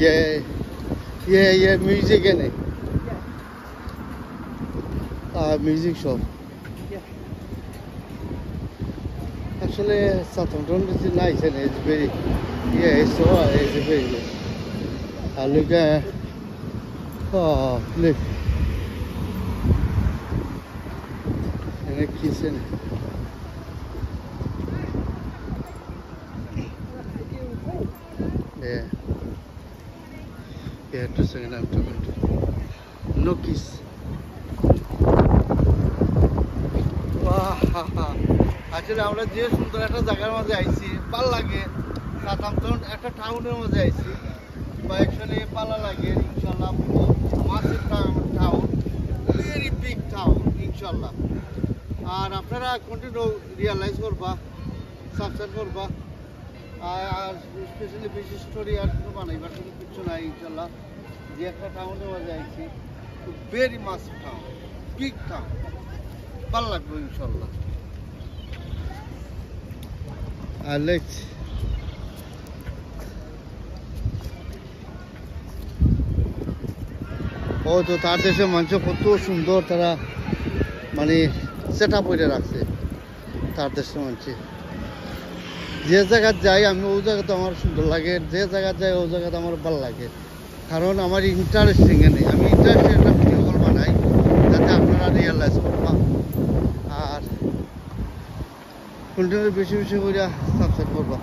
Yeah, yeah, music in it. Music shop. Actually, Southampton is nice and it's very, yeah, it's very good. Look at, look, and a kitchen. Yeah, yeah, to second I'm talking to. No kiss. আসলে আমরা যে সুন্দর একটা জায়গার মধ্যে আইছি ভালো লাগে সাউথাম্পটন একটা টাউনের মধ্যে আইছি কয়েকশনে ভালো লাগে ইনশাআল্লাহ massive town very big town ইনশাআল্লাহ আর আপনারা কন্টিনিউ রিয়ালাইজ করবা সাবস্ক্রাইব করবা আর স্পেশালি বিশেষ করে আর কোনো বানাইবার কোনো কিছু নাই ইনশাআল্লাহ যে একটা টাউনের মধ্যে আইছি very massive town big town ভালো লাগবে ইনশাআল্লাহ Alex ও তো তার দেশে মানুষ কত সুন্দর তারা মানে সেট আপ করে রাখছে তার দেশের মানুষ যে জায়গা যাই আমি ওই জায়গাতে আমার সুন্দর লাগে যে জায়গা যাই ওই জায়গাতে আমার ভালো লাগে কারণ আমার ইন্টারেস্টিং নেই আমি ইন্টারেস্টিং একটা ভিডিও কল বানাই যাতে আপনারা রিয়েলাইজ করবা আর কন্টিনিউ বেশি বেশি করে সাবস্ক্রাইব করবা